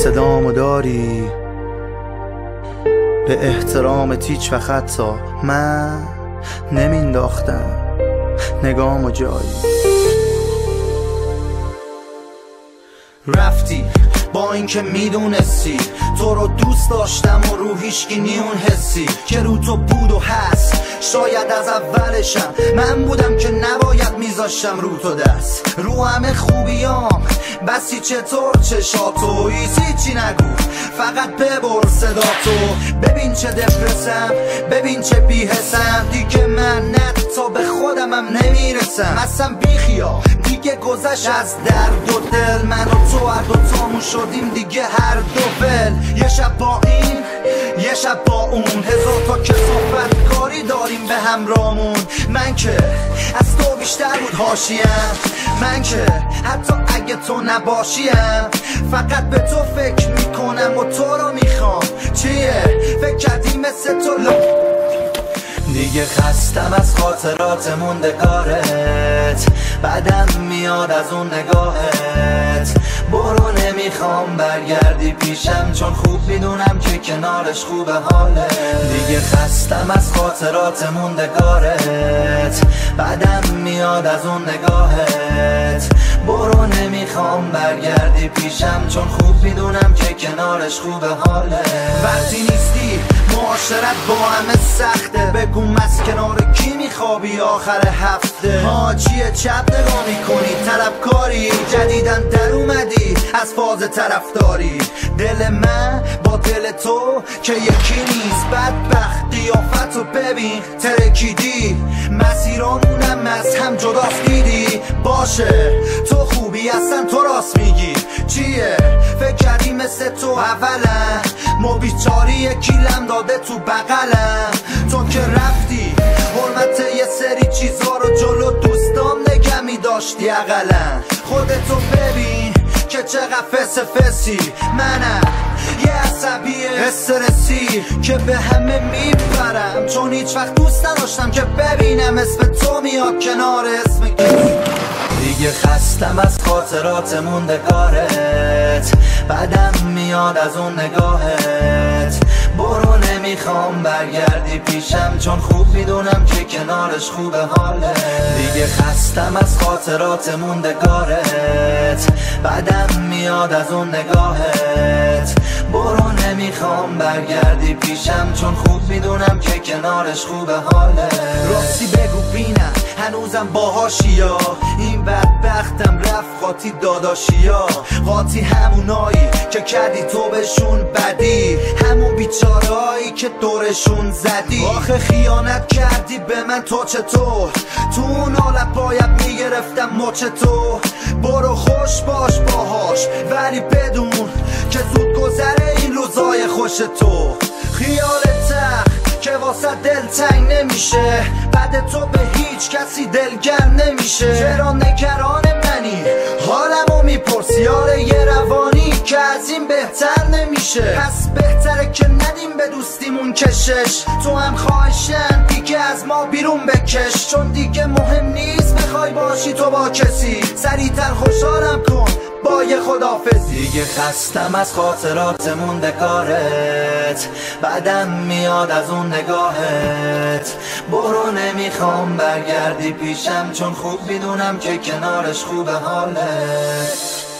صدامو داری به احترام تیچ و خطا من نمینداختم نگامو جایی. رفتی با اینکه میدونستی تو رو دوست داشتم و رو هیچکی نیون حسی که رو تو بود و هست. شاید از اولشم من بودم که نباید میذاشتم رو تو دست رو همه خوبیام بسی چطور چشاتو هیچی نگو فقط ببر صداتو. ببین چه دپرسم ببین چه بیحسم دیگه من تا به خودمم نمیرسم اصلا بیخیا دیگه گذشت از درد و دل. من و تو هر دوتامون شدیم دیگه هر دو فل. یه شب با این یه شب با اون هزار تا کثافت کاری داریم به همرامون. من که از تو بیشتر بود حاشیم من که حتی اگه تو نباشیم فقط به تو فکر میکنم و تو رو میخوام. چیه فکر کردی مثل تو دیگه خستم از خاطرات موندگارت بعدم میاد از اون نگاهت. برو نمیخوام برگردی پیشم چون خوب میدونم که کنارش خوبه حالت. دیگه خستم از خاطرات موندگارت بعدم میاد از اون نگاهت. برو نمیخوام برگردی پیشم چون خوب میدونم که کنارش خوبه حالت. وقتی نیستی معاشرت با همه سخته بگو از کنار کی میخوابی آخر هفته. ها چیه چپ نگاه میکنی طلبکاری جدیدن در اومدی از فاز طرفداری. دل من با دل تو که یکی نیست بدبخت قیافتو ببین ترکیدی مسیرامونم از هم جداست دیدی. باشه تو خوبی اصلا تو راست میگی چیه فکر کردی مثل تو اولا ما بیچاری یکی لم داده تو بغلم. تو که رفتی حرمت یه سری چیزها رو جلو دوستام نگه میداشتی اقلا. خودتو ببین که چقدر فسی منم یه عصبی استرسی که به همه میپرم چون هیچ وقت دوست نداشتم که ببینم اسم تو میاد کنار اسم دیگه خستم از خاطرات موندگارت بعدم میاد از اون نگاهت. برو نمیخوام برگردی پیشم چون خوب میدونم که کنارش خوبه حالت. دیگه خستم از خاطرات موندگارت بعدم میاد از اون نگاهت. برو نمیخوام برگردی پیشم چون خوب میدونم که کنارش خوبه حالت. راستی بگو بینم هنوزم باهاشیا این بدبختم رفت قاطی داداشیا. قاطی همونایی که کردی تو بهشون بدی همون بیچارهایی که دورشون زدی. آخه خیانت کردی به من تو چطور تو اون حالت باید میگرفتم مچ تو. برو خوش باش باهاش ولی بدون که زود گذره این روزای خوش تو. خیال تخت که واسه دل تنگ نمیشه بعد تو به هیچ کسی دلگر نمیشه. چرا نگران منی حالمو میپرسی آره یه روانی که از این بهتر نمیشه. پس بهتره که ندیم به دوستیمون کشش. تو هم خواهشن دیگه از ما بیرون بکش چون دیگه مهم نیست بخوای باشی تو با کسی. سریعتر خوشحالم کن با یه خدافظی. دیگه خستم از خاطرات موندگارت بعدم میاد از اون نگاهت. برو نمیخوام برگردی پیشم چون خوب میدونم که کنارش خوبه حالت.